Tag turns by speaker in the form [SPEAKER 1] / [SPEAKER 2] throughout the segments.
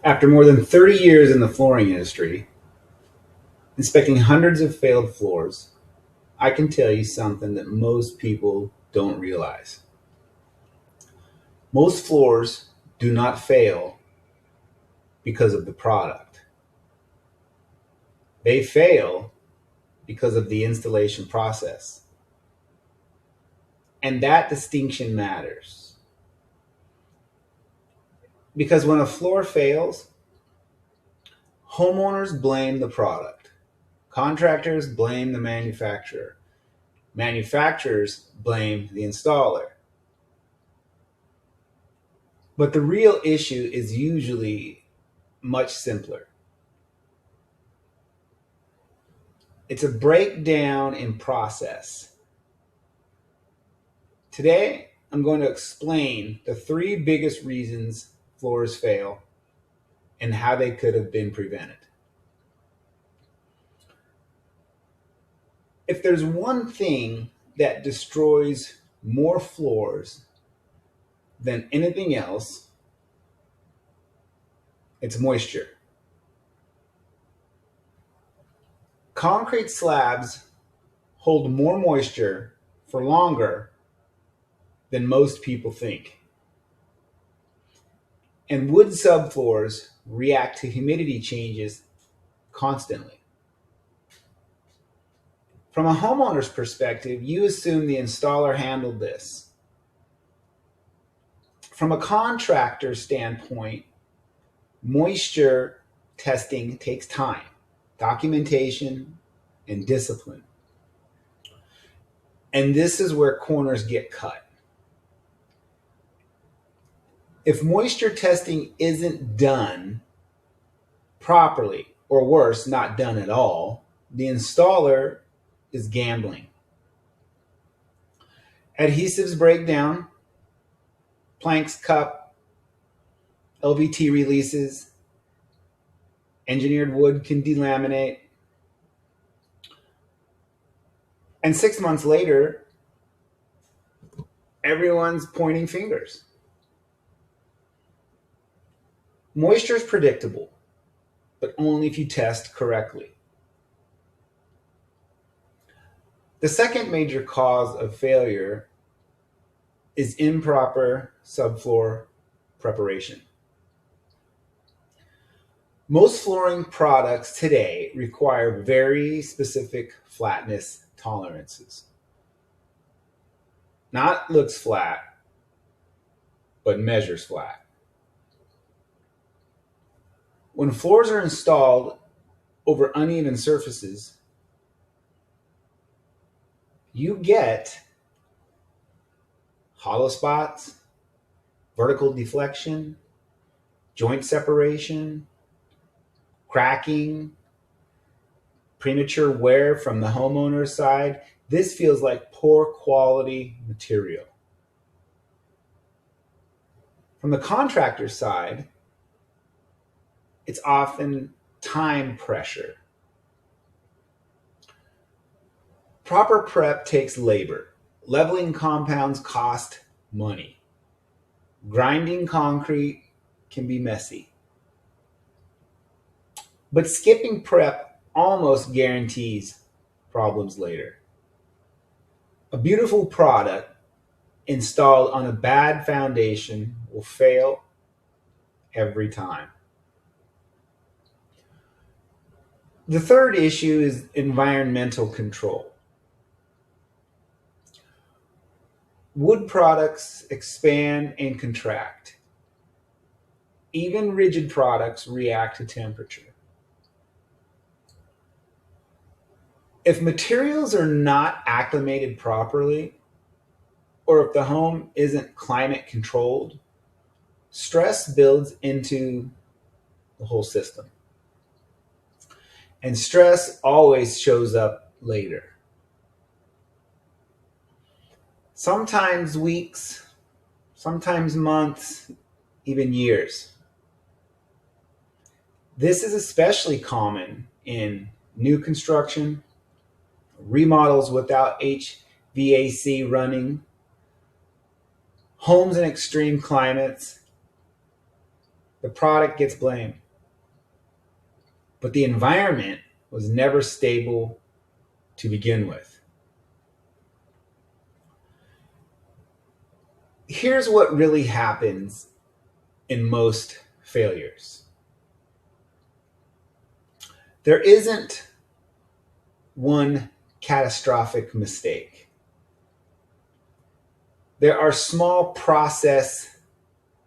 [SPEAKER 1] After more than 30 years in the flooring industry, inspecting hundreds of failed floors, I can tell you something that most people don't realize. Most floors do not fail because of the product. They fail because of the installation process. And that distinction matters. Because when a floor fails, homeowners blame the product. Contractors blame the manufacturer. Manufacturers blame the installer. But the real issue is usually much simpler. It's a breakdown in process. Today, I'm going to explain the three biggest reasons floors fail and how they could have been prevented. If there's one thing that destroys more floors than anything else, it's moisture. Concrete slabs hold more moisture for longer than most people think. And wood subfloors react to humidity changes constantly. From a homeowner's perspective, you assume the installer handled this. From a contractor standpoint, moisture testing takes time, documentation, and discipline. And this is where corners get cut. If moisture testing isn't done properly, or worse, not done at all, the installer is gambling. Adhesives break down, planks cup, LVT releases, engineered wood can delaminate. And 6 months later, everyone's pointing fingers. Moisture is predictable, but only if you test correctly. The second major cause of failure is improper subfloor preparation. Most flooring products today require very specific flatness tolerances. Not looks flat, but measures flat. When floors are installed over uneven surfaces, you get hollow spots, vertical deflection, joint separation, cracking, premature wear from the homeowner's side. This feels like poor quality material. From the contractor's side, it's often time pressure. Proper prep takes labor. Leveling compounds cost money. Grinding concrete can be messy. But skipping prep almost guarantees problems later. A beautiful product installed on a bad foundation will fail every time. The third issue is environmental control. Wood products expand and contract. Even rigid products react to temperature. If materials are not acclimated properly, or if the home isn't climate controlled, stress builds into the whole system. And stress always shows up later. Sometimes weeks, sometimes months, even years. This is especially common in new construction, remodels without HVAC running, homes in extreme climates, the product gets blamed. But the environment was never stable to begin with. Here's what really happens in most failures. There isn't one catastrophic mistake. There are small process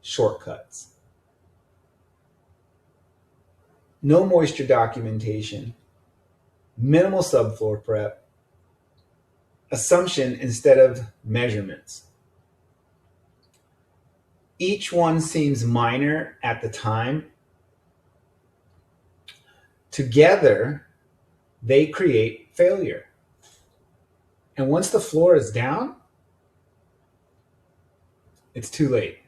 [SPEAKER 1] shortcuts. No moisture documentation, minimal subfloor prep, assumption instead of measurements. Each one seems minor at the time. Together, they create failure. And once the floor is down, it's too late.